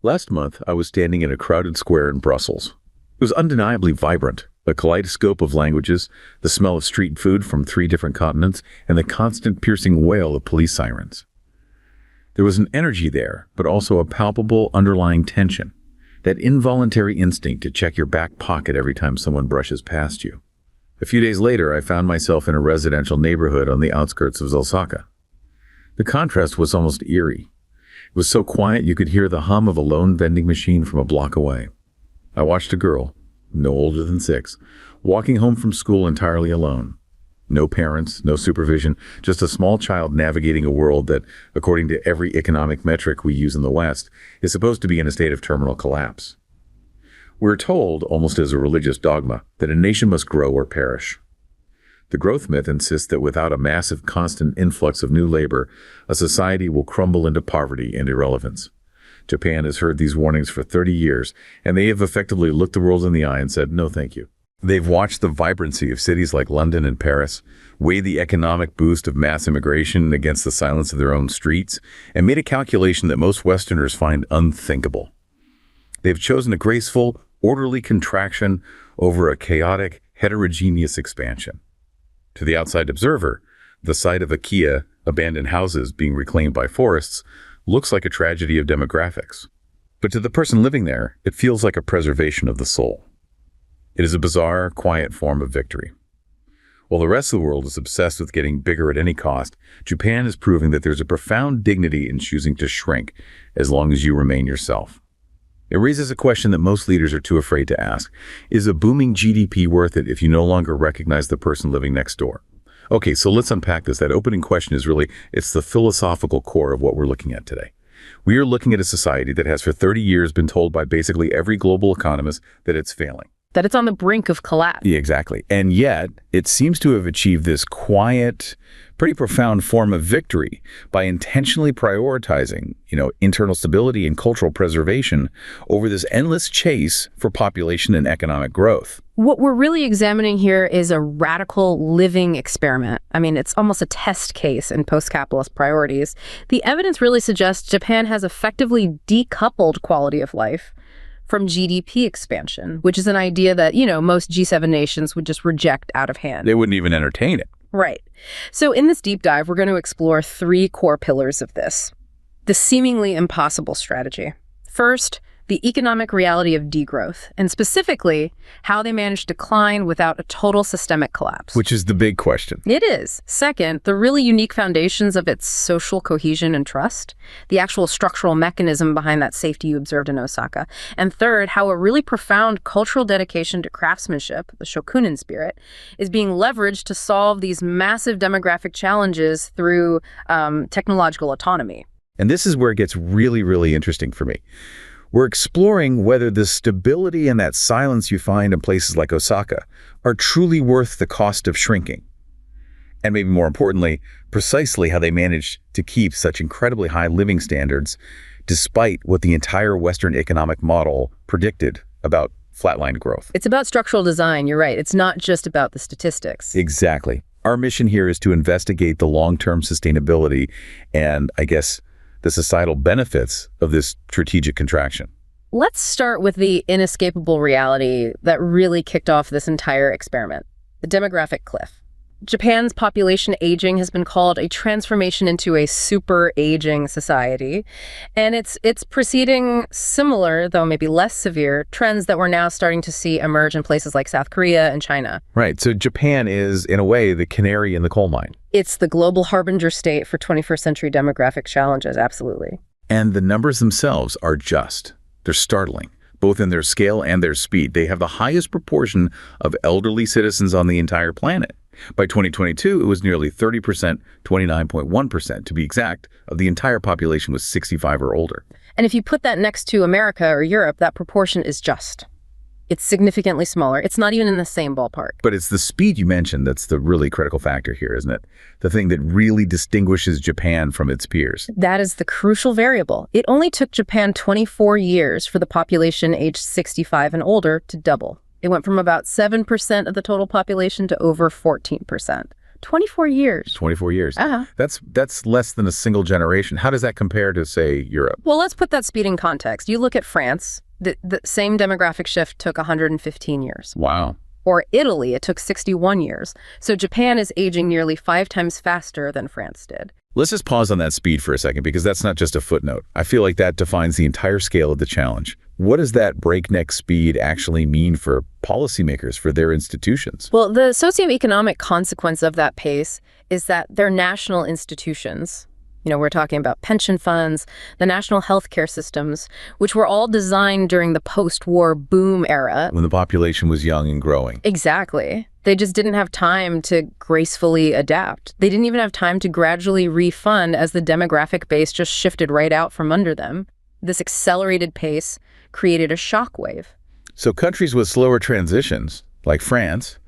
Last month, I was standing in a crowded square in Brussels. It was undeniably vibrant, a kaleidoscope of languages, the smell of street food from 3 different continents, and the constant piercing wail of police sirens. There was an energy there, but also a palpable underlying tension, that involuntary instinct to check your back pocket every time someone brushes past you. A few days later, I found myself in a residential neighborhood on the outskirts of Osaka. The contrast was almost eerie. It was so quiet you could hear the hum of a lone vending machine from a block away. I watched a girl, no older than 6, walking home from school entirely alone. No parents, no supervision, just a small child navigating a world that, according to every economic metric we use in the West, is supposed to be in a state of terminal collapse. We're told, almost as a religious dogma, that a nation must grow or perish. The growth myth insists that without a massive, constant influx of new labor, a society will crumble into poverty and irrelevance. Japan has heard these warnings for 30 years, and they have effectively looked the world in the eye and said, no thank you. They've watched the vibrancy of cities like London and Paris, weighed the economic boost of mass immigration against the silence of their own streets, and made a calculation that most Westerners find unthinkable. They've chosen a graceful, orderly contraction over a chaotic, heterogeneous expansion. To the outside observer, the sight of IKEA abandoned houses being reclaimed by forests looks like a tragedy of demographics. But to the person living there, it feels like a preservation of the soul. It is a bizarre, quiet form of victory. While the rest of the world is obsessed with getting bigger at any cost, Japan is proving that there's a profound dignity in choosing to shrink as long as you remain yourself. It raises a question that most leaders are too afraid to ask. Is a booming GDP worth it if you no longer recognize the person living next door? Okay, so let's unpack this. That opening question is really, it's the philosophical core of what we're looking at today. We are looking at a society that has for 30 years been told by basically every global economist that it's failing. That it's on the brink of collapse. Yeah, exactly. And yet, it seems to have achieved this quiet, pretty profound form of victory by intentionally prioritizing, internal stability and cultural preservation over this endless chase for population and economic growth. What we're really examining here is a radical living experiment. I mean, it's almost a test case in post-capitalist priorities. The evidence really suggests Japan has effectively decoupled quality of life from GDP expansion, which is an idea that, most G7 nations would just reject out of hand. They wouldn't even entertain it. Right. So in this deep dive, we're going to explore 3 core pillars of this. The seemingly impossible strategy. First, the economic reality of degrowth, and specifically, how they manage decline without a total systemic collapse. Which is the big question. It is. Second, the really unique foundations of its social cohesion and trust, the actual structural mechanism behind that safety you observed in Osaka. And third, how a really profound cultural dedication to craftsmanship, the Shokunin spirit, is being leveraged to solve these massive demographic challenges through technological autonomy. And this is where it gets really, really interesting for me. We're exploring whether the stability and that silence you find in places like Osaka are truly worth the cost of shrinking. And maybe more importantly, precisely how they managed to keep such incredibly high living standards despite what the entire Western economic model predicted about flatline growth. It's about structural design, you're right. It's not just about the statistics. Exactly. Our mission here is to investigate the long-term sustainability and, I guess, the societal benefits of this strategic contraction. Let's start with the inescapable reality that really kicked off this entire experiment, the demographic cliff. Japan's population aging has been called a transformation into a super aging society, and it's preceding similar, though maybe less severe, trends that we're now starting to see emerge in places like South Korea and China. Right, so Japan is, in a way, the canary in the coal mine. It's the global harbinger state for 21st century demographic challenges, absolutely. And the numbers themselves are just. They're startling, both in their scale and their speed. They have the highest proportion of elderly citizens on the entire planet. By 2022, it was nearly 30%, 29.1% to be exact, of the entire population was 65 or older. And if you put that next to America or Europe, that proportion is just. It's significantly smaller. It's not even in the same ballpark. But it's the speed you mentioned that's the really critical factor here, isn't it? The thing that really distinguishes Japan from its peers. That is the crucial variable. It only took Japan 24 years for the population aged 65 and older to double. It went from about 7% of the total population to over 14%. 24 years. 24 years. Uh-huh. That's less than a single generation. How does that compare to, say, Europe? Well, let's put that speed in context. You look at France, the same demographic shift took 115 years. Wow. Or Italy, it took 61 years. So Japan is aging nearly 5 times faster than France did. Let's just pause on that speed for a second, because that's not just a footnote. I feel like that defines the entire scale of the challenge. What does that breakneck speed actually mean for policymakers, for their institutions? Well, the socioeconomic consequence of that pace is that they're national institutions. We're talking about pension funds, the national healthcare systems, which were all designed during the post-war boom era. When the population was young and growing. Exactly. They just didn't have time to gracefully adapt. They didn't even have time to gradually refund as the demographic base just shifted right out from under them. This accelerated pace created a shockwave. So countries with slower transitions, like France,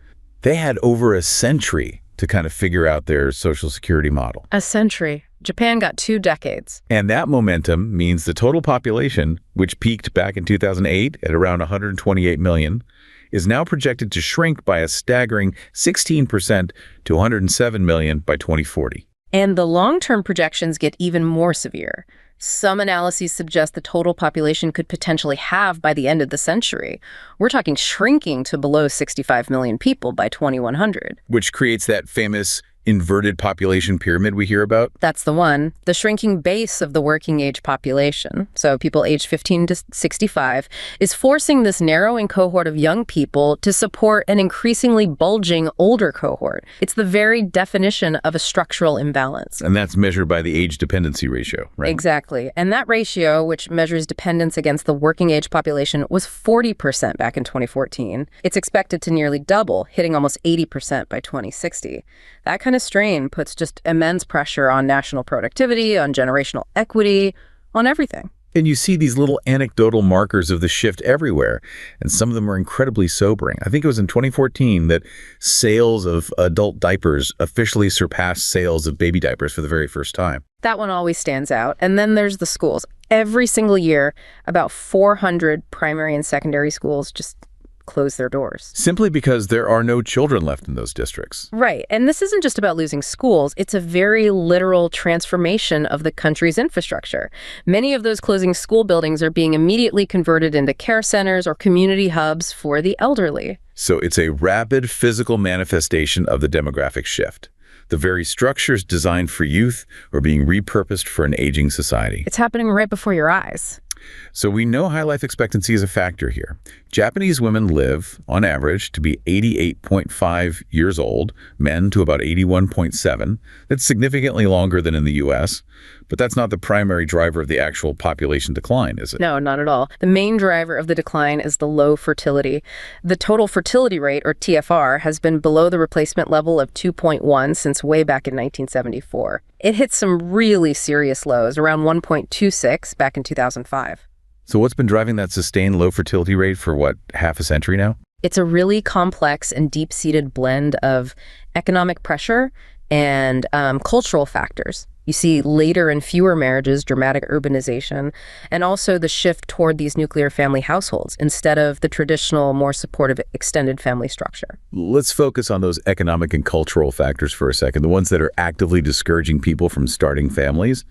they had over a century to kind of figure out their social security model. A century. Japan got 2 decades. And that momentum means the total population, which peaked back in 2008 at around 128 million, is now projected to shrink by a staggering 16% to 107 million by 2040. And the long-term projections get even more severe. Some analyses suggest the total population could potentially halve by the end of the century. We're talking shrinking to below 65 million people by 2100. Which creates that famous inverted population pyramid we hear about? That's the one. The shrinking base of the working age population, so people aged 15 to 65, is forcing this narrowing cohort of young people to support an increasingly bulging older cohort. It's the very definition of a structural imbalance. And that's measured by the age dependency ratio, right? Exactly. And that ratio, which measures dependence against the working age population, was 40% back in 2014. It's expected to nearly double, hitting almost 80% by 2060. That kind of strain puts just immense pressure on national productivity, on generational equity, on everything. And you see these little anecdotal markers of the shift everywhere, and some of them are incredibly sobering. I think it was in 2014 that sales of adult diapers officially surpassed sales of baby diapers for the very first time. That one always stands out. And then there's the schools. Every single year, about 400 primary and secondary schools just close their doors. Simply because there are no children left in those districts. Right. And this isn't just about losing schools. It's a very literal transformation of the country's infrastructure. Many of those closing school buildings are being immediately converted into care centers or community hubs for the elderly. So it's a rapid physical manifestation of the demographic shift. The very structures designed for youth are being repurposed for an aging society. It's happening right before your eyes. So we know high life expectancy is a factor here. Japanese women live, on average, to be 88.5 years old, men to about 81.7. That's significantly longer than in the U.S., but that's not the primary driver of the actual population decline, is it? No, not at all. The main driver of the decline is the low fertility. The total fertility rate, or TFR, has been below the replacement level of 2.1 since way back in 1974. It hit some really serious lows, around 1.26 back in 2005. So what's been driving that sustained low fertility rate for, half a century now? It's a really complex and deep-seated blend of economic pressure and cultural factors. You see later and fewer marriages, dramatic urbanization, and also the shift toward these nuclear family households instead of the traditional, more supportive extended family structure. Let's focus on those economic and cultural factors for a second, the ones that are actively discouraging people from starting families.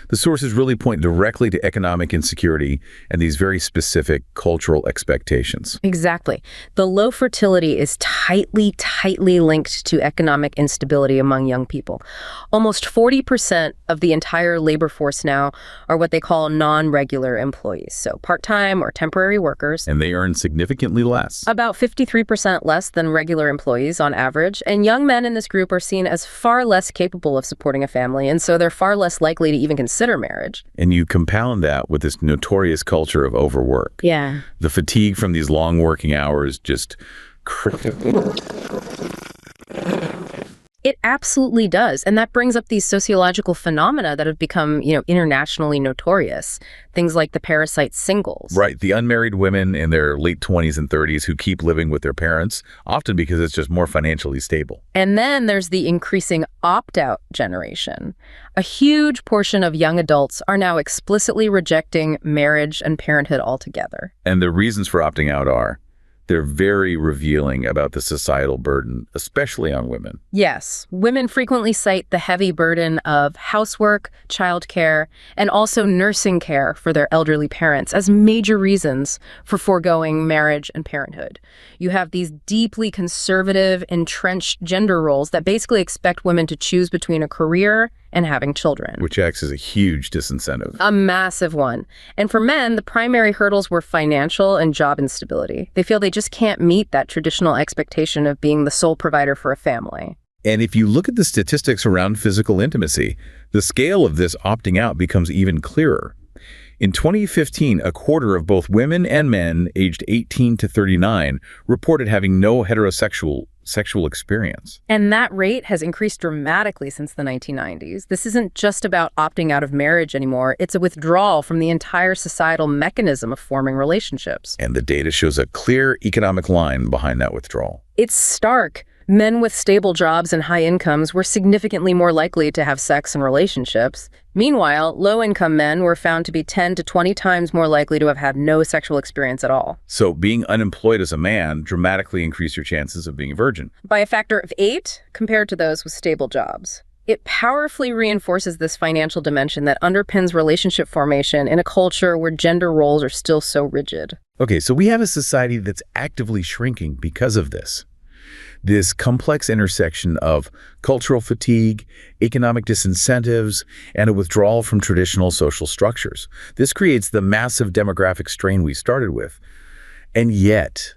The sources really point directly to economic insecurity and these very specific cultural expectations. Exactly. The low fertility is tightly linked to economic instability among young people. Almost 40% of the entire labor force now are what they call non-regular employees, so part-time or temporary workers. And they earn significantly less. About 53% less than regular employees on average, and young men in this group are seen as far less capable of supporting a family, and so they're far less likely to even consider marriage. And you compound that with this notorious culture of overwork. Yeah. The fatigue from these long working hours just... It absolutely does. And that brings up these sociological phenomena that have become, internationally notorious. Things like the parasite singles. Right. The unmarried women in their late 20s and 30s who keep living with their parents, often because it's just more financially stable. And then there's the increasing opt-out generation. A huge portion of young adults are now explicitly rejecting marriage and parenthood altogether. And the reasons for opting out are They're very revealing about the societal burden, especially on women. Yes, women frequently cite the heavy burden of housework, childcare, and also nursing care for their elderly parents as major reasons for foregoing marriage and parenthood. You have these deeply conservative, entrenched gender roles that basically expect women to choose between a career and having children. Which acts as a huge disincentive. A massive one. And for men, the primary hurdles were financial and job instability. They feel they just can't meet that traditional expectation of being the sole provider for a family. And if you look at the statistics around physical intimacy, the scale of this opting out becomes even clearer. In 2015, a quarter of both women and men aged 18 to 39 reported having no heterosexual sexual experience. And that rate has increased dramatically since the 1990s. This isn't just about opting out of marriage anymore. It's a withdrawal from the entire societal mechanism of forming relationships. And the data shows a clear economic line behind that withdrawal. It's stark. Men with stable jobs and high incomes were significantly more likely to have sex and relationships. Meanwhile, low-income men were found to be 10 to 20 times more likely to have had no sexual experience at all. So being unemployed as a man dramatically increased your chances of being a virgin. By a factor of 8 compared to those with stable jobs. It powerfully reinforces this financial dimension that underpins relationship formation in a culture where gender roles are still so rigid. Okay, so we have a society that's actively shrinking because of this. This complex intersection of cultural fatigue, economic disincentives, and a withdrawal from traditional social structures. This creates the massive demographic strain we started with. And yet,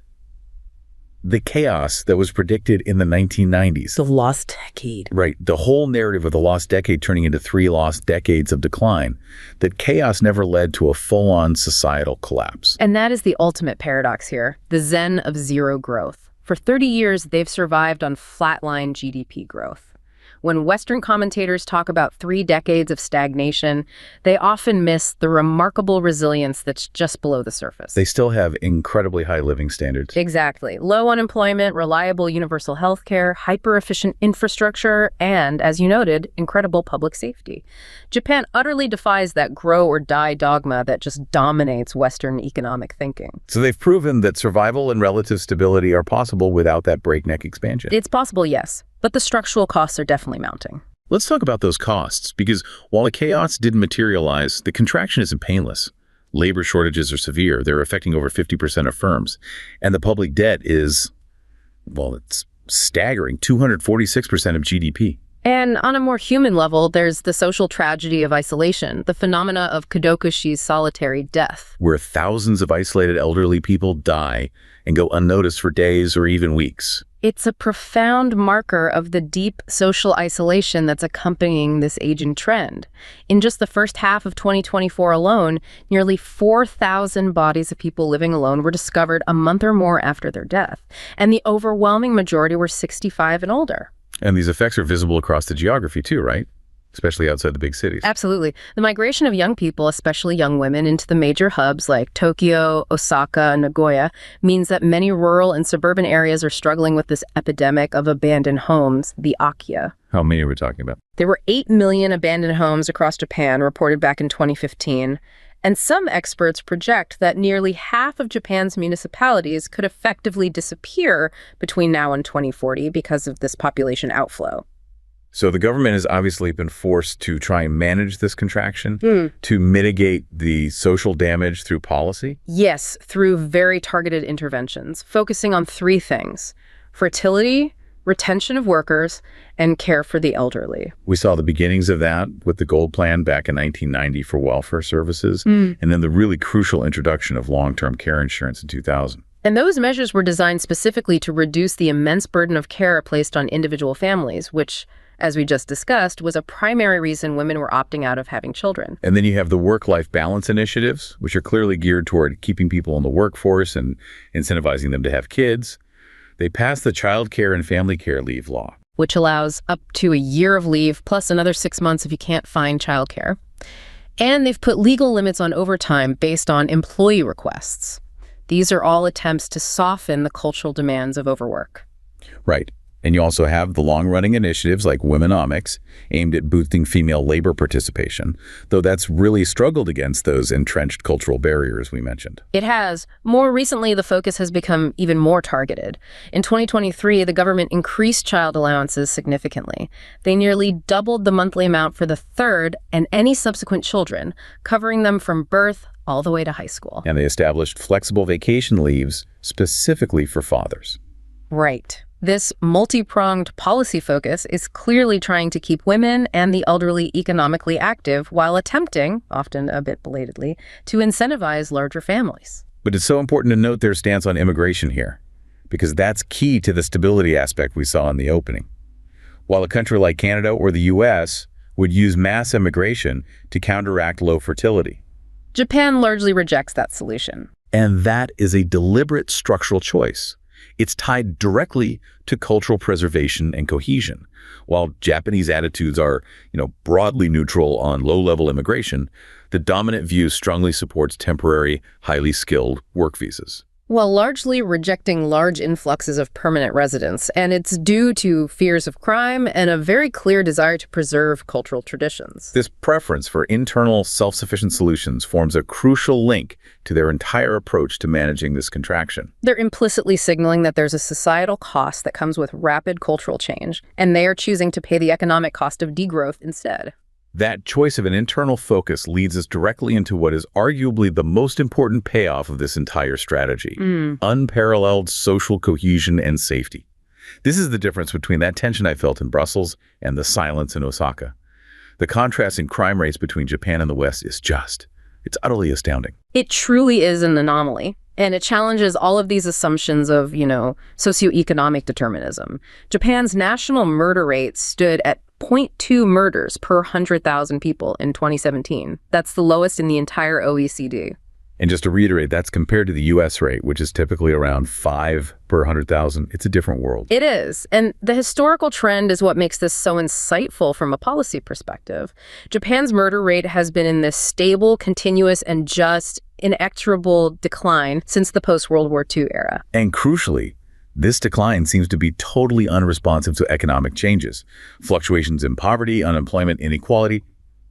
the chaos that was predicted in the 1990s. The lost decade. Right. The whole narrative of the lost decade turning into 3 lost decades of decline. That chaos never led to a full-on societal collapse. And that is the ultimate paradox here, the zen of zero growth. For 30 years, they've survived on flatline GDP growth. When Western commentators talk about 3 decades of stagnation, they often miss the remarkable resilience that's just below the surface. They still have incredibly high living standards. Exactly. Low unemployment, reliable universal health care, hyper-efficient infrastructure, and, as you noted, incredible public safety. Japan utterly defies that grow or die dogma that just dominates Western economic thinking. So they've proven that survival and relative stability are possible without that breakneck expansion. It's possible, yes. But the structural costs are definitely mounting. Let's talk about those costs, because while the chaos didn't materialize, the contraction isn't painless. Labor shortages are severe. They're affecting over 50% of firms. And the public debt is, well, it's staggering, 246% of GDP. And on a more human level, there's the social tragedy of isolation, the phenomena of Kadokushi's solitary death. Where thousands of isolated elderly people die and go unnoticed for days or even weeks. It's a profound marker of the deep social isolation that's accompanying this aging trend. In just the first half of 2024 alone, nearly 4,000 bodies of people living alone were discovered a month or more after their death, and the overwhelming majority were 65 and older. And these effects are visible across the geography too, right? Especially outside the big cities. Absolutely. The migration of young people, especially young women, into the major hubs like Tokyo, Osaka, and Nagoya means that many rural and suburban areas are struggling with this epidemic of abandoned homes, the Akiya. How many are we talking about? There were 8 million abandoned homes across Japan reported back in 2015. And some experts project that nearly half of Japan's municipalities could effectively disappear between now and 2040 because of this population outflow. So the government has obviously been forced to try and manage this contraction, to mitigate the social damage through policy? Yes, through very targeted interventions, focusing on 3 things: fertility, retention of workers, and care for the elderly. We saw the beginnings of that with the Gold Plan back in 1990 for welfare services, and then the really crucial introduction of long-term care insurance in 2000. And those measures were designed specifically to reduce the immense burden of care placed on individual families, which, as we just discussed, was a primary reason women were opting out of having children. And then you have the work-life balance initiatives, which are clearly geared toward keeping people in the workforce and incentivizing them to have kids. They passed the Child Care and Family Care Leave law, which allows up to a year of leave plus another 6 months if you can't find childcare. And they've put legal limits on overtime based on employee requests. These are all attempts to soften the cultural demands of overwork. Right. And you also have the long-running initiatives like Womenomics, aimed at boosting female labor participation, though that's really struggled against those entrenched cultural barriers we mentioned. It has. More recently, the focus has become even more targeted. In 2023, the government increased child allowances significantly. They nearly doubled the monthly amount for the third and any subsequent children, covering them from birth all the way to high school. And they established flexible vacation leaves specifically for fathers. Right. This multi-pronged policy focus is clearly trying to keep women and the elderly economically active while attempting, often a bit belatedly, to incentivize larger families. But it's so important to note their stance on immigration here, because that's key to the stability aspect we saw in the opening. While a country like Canada or the US would use mass immigration to counteract low fertility, Japan largely rejects that solution. and that is a deliberate structural choice. It's tied directly to cultural preservation and cohesion. While Japanese attitudes are, broadly neutral on low-level immigration, the dominant view strongly supports temporary, highly skilled work visas. While largely rejecting large influxes of permanent residents, and it's due to fears of crime and a very clear desire to preserve cultural traditions. This preference for internal, self-sufficient solutions forms a crucial link to their entire approach to managing this contraction. They're implicitly signaling that there's a societal cost that comes with rapid cultural change, and they are choosing to pay the economic cost of degrowth instead. That choice of an internal focus leads us directly into what is arguably the most important payoff of this entire strategy: unparalleled social cohesion and safety. This is the difference between that tension I felt in Brussels and the silence in Osaka. The contrast in crime rates between Japan and the West is it's utterly astounding. It truly is an anomaly, and it challenges all of these assumptions of, socioeconomic determinism. Japan's national murder rate stood at 0.2 murders per 100,000 people in 2017. That's the lowest in the entire OECD. And just to reiterate, that's compared to the U.S. rate, which is typically around 5 per 100,000. It's a different world. It is. And the historical trend is what makes this so insightful from a policy perspective. Japan's murder rate has been in this stable, continuous, and just inexorable decline since the post-World War II era. And crucially, this decline seems to be totally unresponsive to economic changes. Fluctuations in poverty, unemployment, inequality,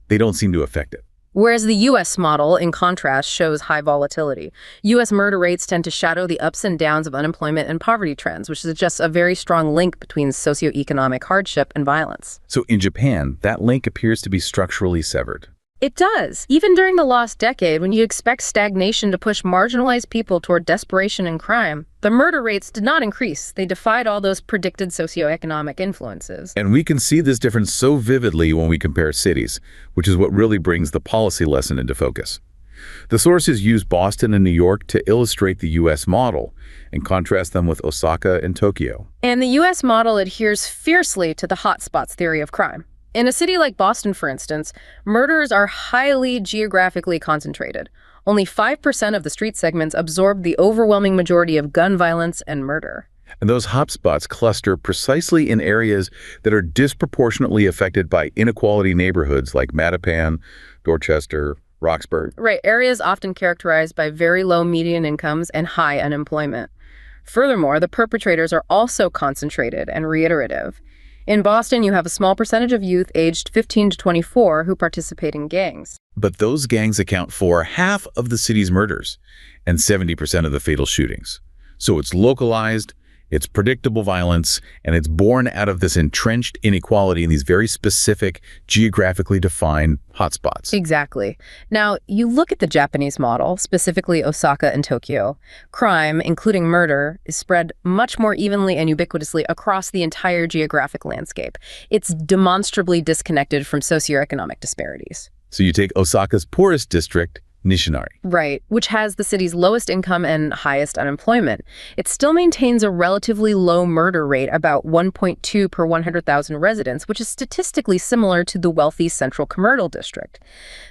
they don't seem to affect it. Whereas the U.S. model, in contrast, shows high volatility. U.S. murder rates tend to shadow the ups and downs of unemployment and poverty trends, which suggests a very strong link between socioeconomic hardship and violence. So in Japan, that link appears to be structurally severed. It does. Even during the lost decade, when you expect stagnation to push marginalized people toward desperation and crime, the murder rates did not increase. They defied all those predicted socioeconomic influences. And we can see this difference so vividly when we compare cities, which is what really brings the policy lesson into focus. The sources use Boston and New York to illustrate the U.S. model and contrast them with Osaka and Tokyo. And the U.S. model adheres fiercely to the hotspots theory of crime. In a city like Boston, for instance, murders are highly geographically concentrated. Only 5% of the street segments absorb the overwhelming majority of gun violence and murder. And those hotspots cluster precisely in areas that are disproportionately affected by inequality neighborhoods like Mattapan, Dorchester, Roxbury. Right, areas often characterized by very low median incomes and high unemployment. Furthermore, the perpetrators are also concentrated and reiterative. In Boston, you have a small percentage of youth aged 15 to 24 who participate in gangs. But those gangs account for half of the city's murders and 70% of the fatal shootings. So it's localized, it's predictable violence, and it's born out of this entrenched inequality in these very specific, geographically defined hotspots. Exactly. Now, you look at the Japanese model, specifically Osaka and Tokyo. Crime, including murder, is spread much more evenly and ubiquitously across the entire geographic landscape. It's demonstrably disconnected from socioeconomic disparities. So you take Osaka's poorest district, Nishinari. Right, which has the city's lowest income and highest unemployment. It still maintains a relatively low murder rate, about 1.2 per 100,000 residents, which is statistically similar to the wealthy central commercial district.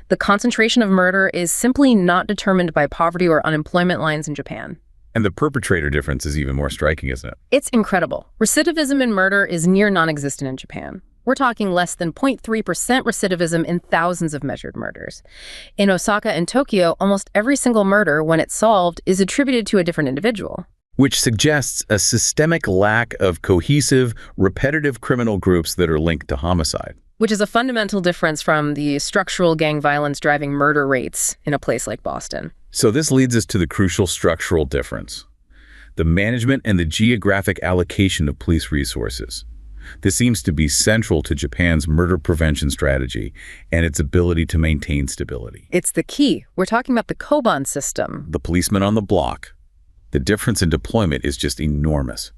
The concentration of murder is simply not determined by poverty or unemployment lines in Japan. And the perpetrator difference is even more striking, isn't it? It's incredible. Recidivism in murder is near non-existent in Japan. We're talking less than 0.3% recidivism in thousands of measured murders. In Osaka and Tokyo, almost every single murder, when it's solved, is attributed to a different individual. which suggests a systemic lack of cohesive, repetitive criminal groups that are linked to homicide. Which is a fundamental difference from the structural gang violence driving murder rates in a place like Boston. So this leads us to the crucial structural difference: the management and the geographic allocation of police resources. This seems to be central to Japan's murder prevention strategy and its ability to maintain stability. It's the key. We're talking about the Koban system. The policeman on the block. The difference in deployment is just enormous.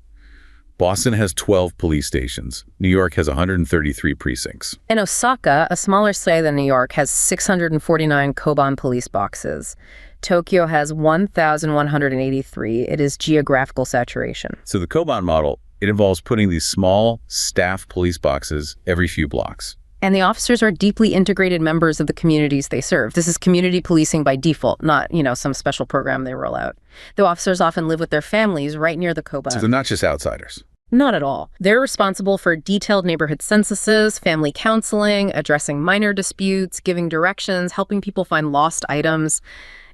Boston has 12 police stations. New York has 133 precincts. And Osaka, a smaller city than New York, has 649 Koban police boxes. Tokyo has 1,183. It is geographical saturation. So the Koban model, it involves putting these small, staff police boxes every few blocks. And the officers are deeply integrated members of the communities they serve. This is community policing by default, not, some special program they roll out. The officers often live with their families right near the Koban. So they're not just outsiders. Not at all. They're responsible for detailed neighborhood censuses, family counseling, addressing minor disputes, giving directions, helping people find lost items.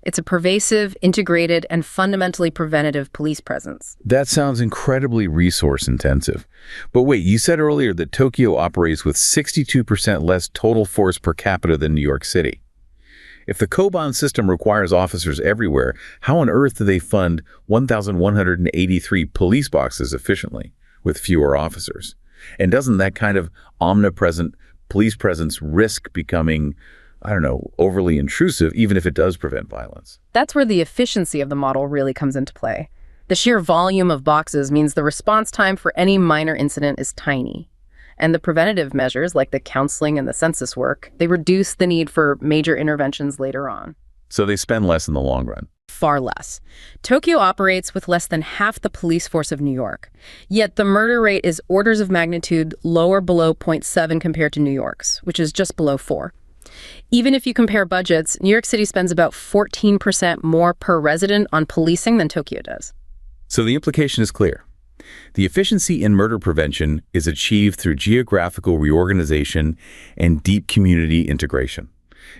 It's a pervasive, integrated, and fundamentally preventative police presence. That sounds incredibly resource-intensive. But wait, you said earlier that Tokyo operates with 62% less total force per capita than New York City. If the Koban system requires officers everywhere, how on earth do they fund 1,183 police boxes efficiently with fewer officers? And doesn't that kind of omnipresent police presence risk becoming, overly intrusive, even if it does prevent violence? That's where the efficiency of the model really comes into play. The sheer volume of boxes means the response time for any minor incident is tiny. And the preventative measures, like the counseling and the census work, they reduce the need for major interventions later on. So they spend less in the long run. Far less. Tokyo operates with less than half the police force of New York. Yet the murder rate is orders of magnitude lower below 0.7 compared to New York's, which is just below 4. Even if you compare budgets, New York City spends about 14% more per resident on policing than Tokyo does. So the implication is clear. The efficiency in murder prevention is achieved through geographical reorganization and deep community integration.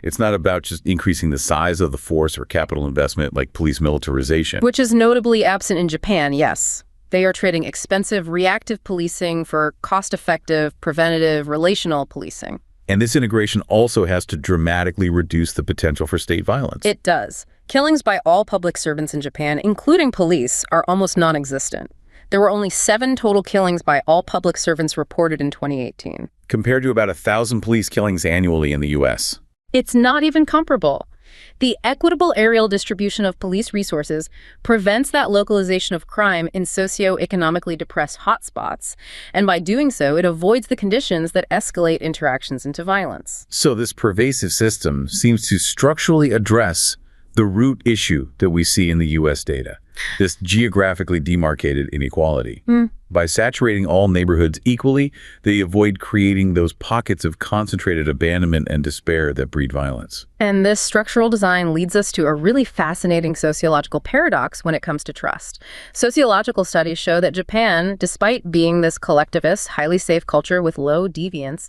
It's not about just increasing the size of the force or capital investment like police militarization. Which is notably absent in Japan, yes. They are trading expensive reactive policing for cost-effective, preventative, relational policing. And this integration also has to dramatically reduce the potential for state violence. It does. Killings by all public servants in Japan, including police, are almost non-existent. There were only 7 total killings by all public servants reported in 2018. Compared to about 1,000 police killings annually in the U.S. It's not even comparable. The equitable aerial distribution of police resources prevents that localization of crime in socioeconomically depressed hotspots, and by doing so, it avoids the conditions that escalate interactions into violence. So this pervasive system seems to structurally address the root issue that we see in the U.S. data, this geographically demarcated inequality. By saturating all neighborhoods equally, they avoid creating those pockets of concentrated abandonment and despair that breed violence. And this structural design leads us to a really fascinating sociological paradox when it comes to trust. Sociological studies show that Japan, despite being this collectivist, highly safe culture with low deviance,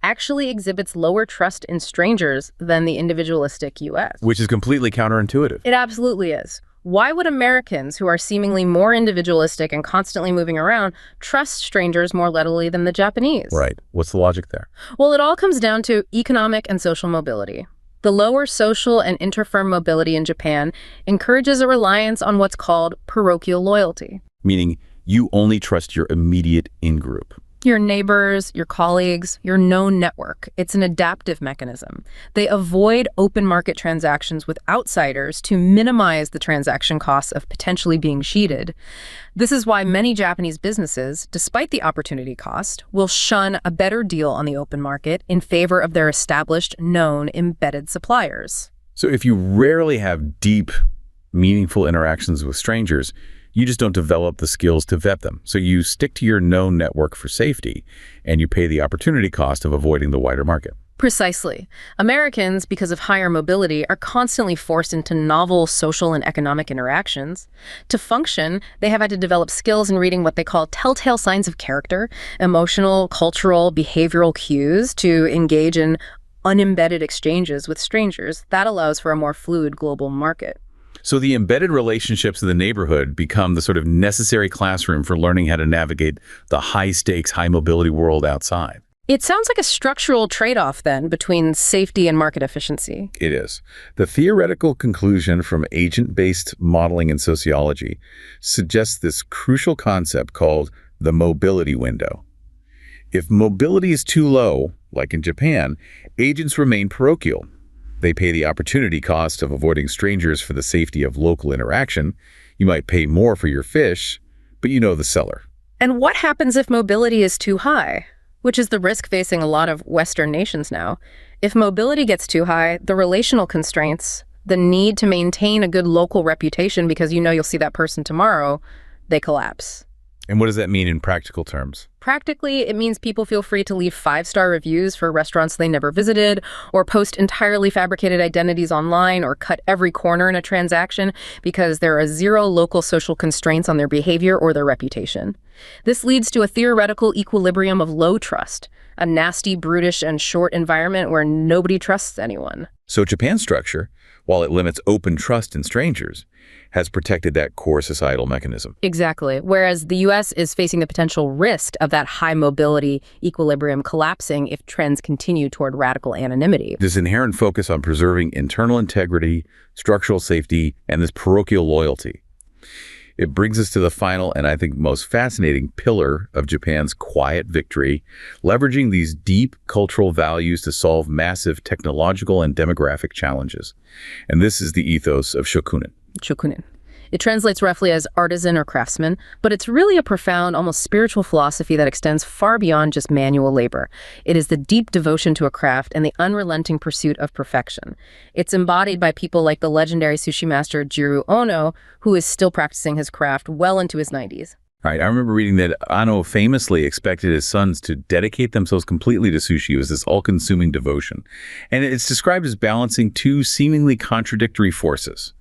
actually exhibits lower trust in strangers than the individualistic U.S. Which is completely counterintuitive. It absolutely is. Why would Americans, who are seemingly more individualistic and constantly moving around, trust strangers more readily than the Japanese? Right. What's the logic there? Well, it all comes down to economic and social mobility. The lower social and interfirm mobility in Japan encourages a reliance on what's called parochial loyalty. Meaning you only trust your immediate in-group. Your neighbors, your colleagues, your known network. It's an adaptive mechanism. They avoid open market transactions with outsiders to minimize the transaction costs of potentially being cheated. This is why many Japanese businesses, despite the opportunity cost, will shun a better deal on the open market in favor of their established, known, embedded suppliers. So if you rarely have deep, meaningful interactions with strangers, you just don't develop the skills to vet them. So you stick to your known network for safety, and you pay the opportunity cost of avoiding the wider market. Precisely. Americans, because of higher mobility, are constantly forced into novel social and economic interactions. To function, they have had to develop skills in reading what they call telltale signs of character, emotional, cultural, behavioral cues to engage in unembedded exchanges with strangers. That allows for a more fluid global market. So the embedded relationships in the neighborhood become the sort of necessary classroom for learning how to navigate the high-stakes, high-mobility world outside. It sounds like a structural trade-off, then, between safety and market efficiency. It is. The theoretical conclusion from agent-based modeling in sociology suggests this crucial concept called the mobility window. If mobility is too low, like in Japan, agents remain parochial. They pay the opportunity cost of avoiding strangers for the safety of local interaction. You might pay more for your fish, but you know the seller. And what happens if mobility is too high? Which is the risk facing a lot of Western nations now. If mobility gets too high, the relational constraints, the need to maintain a good local reputation because you know you'll see that person tomorrow, they collapse. And what does that mean in practical terms? Practically, it means people feel free to leave 5-star reviews for restaurants they never visited, or post entirely fabricated identities online, or cut every corner in a transaction because there are zero local social constraints on their behavior or their reputation. This leads to a theoretical equilibrium of low trust, a nasty, brutish, and short environment where nobody trusts anyone. So Japan's structure, while it limits open trust in strangers, has protected that core societal mechanism. Exactly. Whereas the U.S. is facing the potential risk of that high mobility equilibrium collapsing if trends continue toward radical anonymity. This inherent focus on preserving internal integrity, structural safety, and this parochial loyalty. It brings us to the final and I think most fascinating pillar of Japan's quiet victory, leveraging these deep cultural values to solve massive technological and demographic challenges. And this is the ethos of Shokunin. Shokunin. It translates roughly as artisan or craftsman, but it's really a profound, almost spiritual philosophy that extends far beyond just manual labor. It is the deep devotion to a craft and the unrelenting pursuit of perfection. It's embodied by people like the legendary sushi master Jiro Ono, who is still practicing his craft well into his 90s. Right. I remember reading that Ono famously expected his sons to dedicate themselves completely to sushi. It was this all-consuming devotion. And it's described as balancing two seemingly contradictory forces.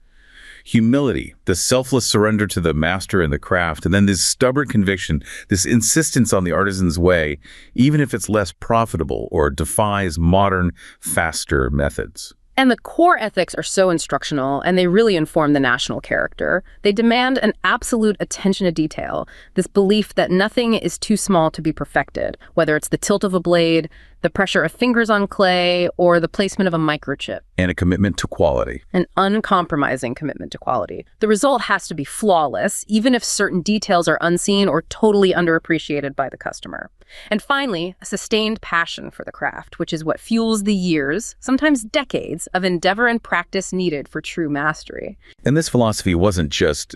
Humility, the selfless surrender to the master and the craft, and then this stubborn conviction, this insistence on the artisan's way, even if it's less profitable or defies modern, faster methods. And the core ethics are so instructional, and they really inform the national character. They demand an absolute attention to detail, this belief that nothing is too small to be perfected, whether it's the tilt of a blade, the pressure of fingers on clay, or the placement of a microchip. And a commitment to quality. An uncompromising commitment to quality. The result has to be flawless, even if certain details are unseen or totally underappreciated by the customer. And finally, a sustained passion for the craft, which is what fuels the years, sometimes decades, of endeavor and practice needed for true mastery. And this philosophy wasn't just,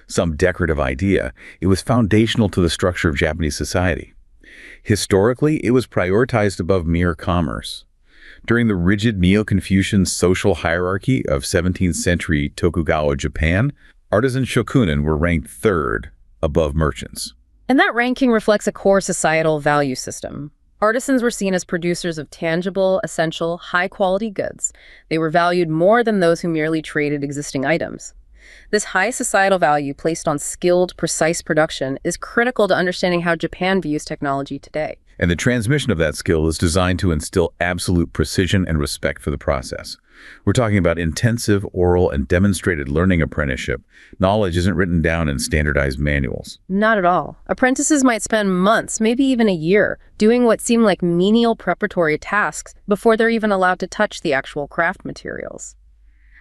some decorative idea. It was foundational to the structure of Japanese society. Historically, it was prioritized above mere commerce. During the rigid Neo-Confucian social hierarchy of 17th century Tokugawa Japan, artisan shokunin were ranked third above merchants. And that ranking reflects a core societal value system. Artisans were seen as producers of tangible, essential, high-quality goods. They were valued more than those who merely traded existing items. This high societal value placed on skilled, precise production is critical to understanding how Japan views technology today. And the transmission of that skill is designed to instill absolute precision and respect for the process. We're talking about intensive oral and demonstrated learning apprenticeship. Knowledge isn't written down in standardized manuals. Not at all. Apprentices might spend months, maybe even a year, doing what seem like menial preparatory tasks before they're even allowed to touch the actual craft materials.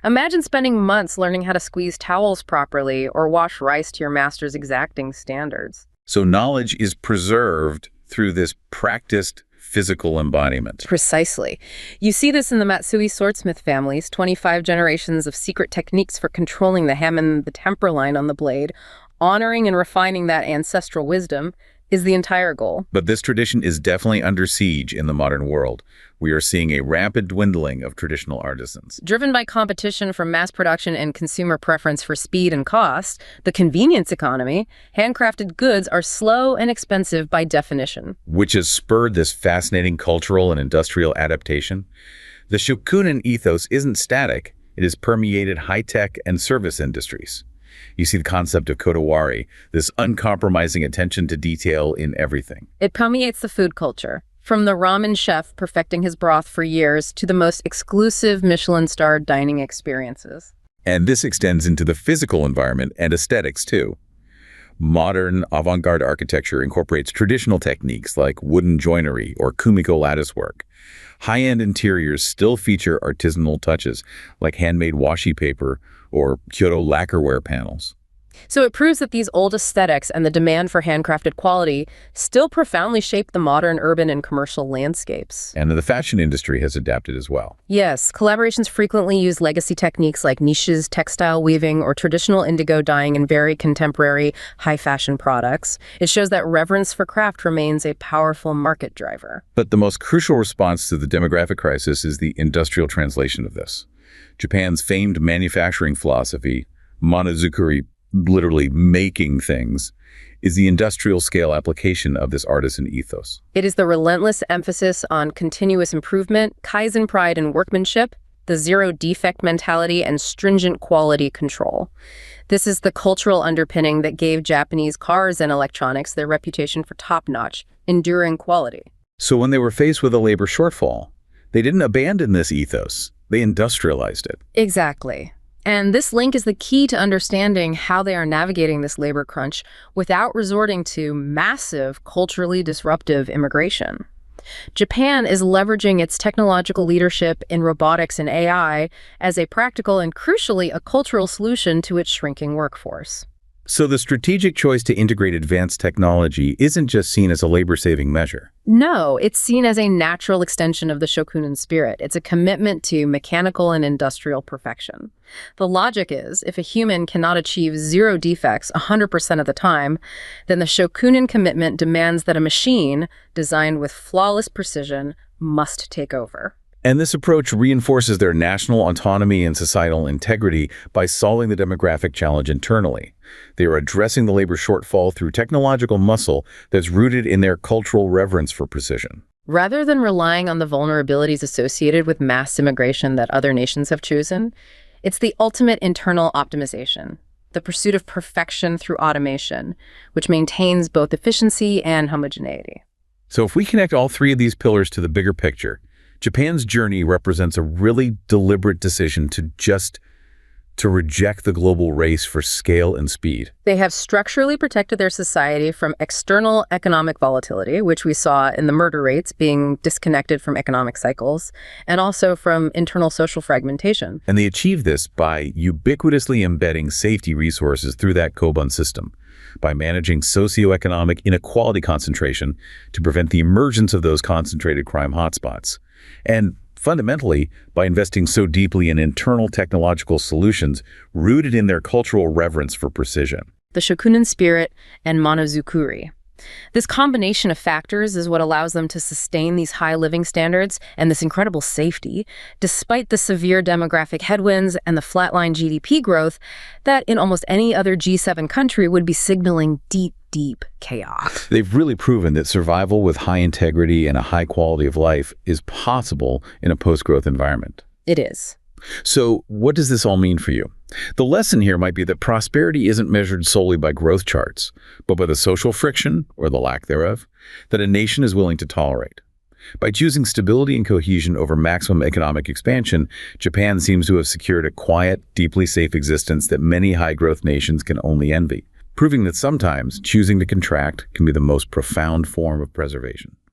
Imagine spending months learning how to squeeze towels properly or wash rice to your master's exacting standards. So knowledge is preserved through this practiced physical embodiment. Precisely. You see this in the Matsui swordsmith families, 25 generations of secret techniques for controlling the hem and the temper line on the blade. Honoring and refining that ancestral wisdom is the entire goal. But this tradition is definitely under siege in the modern world. We are seeing a rapid dwindling of traditional artisans. Driven by competition from mass production and consumer preference for speed and cost, the convenience economy, handcrafted goods are slow and expensive by definition. Which has spurred this fascinating cultural and industrial adaptation. The Shokunin ethos isn't static. It has permeated high-tech and service industries. You see the concept of kodawari, this uncompromising attention to detail in everything. It permeates the food culture, from the ramen chef perfecting his broth for years to the most exclusive Michelin-starred dining experiences. And this extends into the physical environment and aesthetics too. Modern avant-garde architecture incorporates traditional techniques like wooden joinery or kumiko latticework. High-end interiors still feature artisanal touches like handmade washi paper or Kyoto lacquerware panels. So it proves that these old aesthetics and the demand for handcrafted quality still profoundly shape the modern urban and commercial landscapes. And the fashion industry has adapted as well. Yes, collaborations frequently use legacy techniques like niches, textile weaving, or traditional indigo dyeing in very contemporary, high-fashion products. It shows that reverence for craft remains a powerful market driver. But the most crucial response to the demographic crisis is the industrial translation of this. Japan's famed manufacturing philosophy, monozukuri, literally making things, is the industrial scale application of this artisan ethos. It is the relentless emphasis on continuous improvement, Kaizen pride in workmanship, the zero defect mentality, and stringent quality control. This is the cultural underpinning that gave Japanese cars and electronics their reputation for top-notch, enduring quality. So when they were faced with a labor shortfall, they didn't abandon this ethos, they industrialized it. Exactly. And this link is the key to understanding how they are navigating this labor crunch without resorting to massive, culturally disruptive immigration. Japan is leveraging its technological leadership in robotics and AI as a practical and, crucially, a cultural solution to its shrinking workforce. So the strategic choice to integrate advanced technology isn't just seen as a labor-saving measure. No, it's seen as a natural extension of the Shokunin spirit. It's a commitment to mechanical and industrial perfection. The logic is, if a human cannot achieve zero defects 100% of the time, then the Shokunin commitment demands that a machine, designed with flawless precision, must take over. And this approach reinforces their national autonomy and societal integrity by solving the demographic challenge internally. They are addressing the labor shortfall through technological muscle that's rooted in their cultural reverence for precision. Rather than relying on the vulnerabilities associated with mass immigration that other nations have chosen, it's the ultimate internal optimization, the pursuit of perfection through automation, which maintains both efficiency and homogeneity. So if we connect all three of these pillars to the bigger picture, Japan's journey represents a really deliberate decision to reject the global race for scale and speed. They have structurally protected their society from external economic volatility, which we saw in the murder rates being disconnected from economic cycles, and also from internal social fragmentation. And they achieve this by ubiquitously embedding safety resources through that Koban system, by managing socioeconomic inequality concentration to prevent the emergence of those concentrated crime hotspots. And fundamentally, by investing so deeply in internal technological solutions rooted in their cultural reverence for precision. The Shokunin spirit and monozukuri. This combination of factors is what allows them to sustain these high living standards and this incredible safety, despite the severe demographic headwinds and the flatline GDP growth that in almost any other G7 country would be signaling deep chaos. They've really proven that survival with high integrity and a high quality of life is possible in a post-growth environment. It is. So what does this all mean for you? The lesson here might be that prosperity isn't measured solely by growth charts, but by the social friction, or the lack thereof, that a nation is willing to tolerate. By choosing stability and cohesion over maximum economic expansion, Japan seems to have secured a quiet, deeply safe existence that many high-growth nations can only envy, proving that sometimes choosing to contract can be the most profound form of preservation.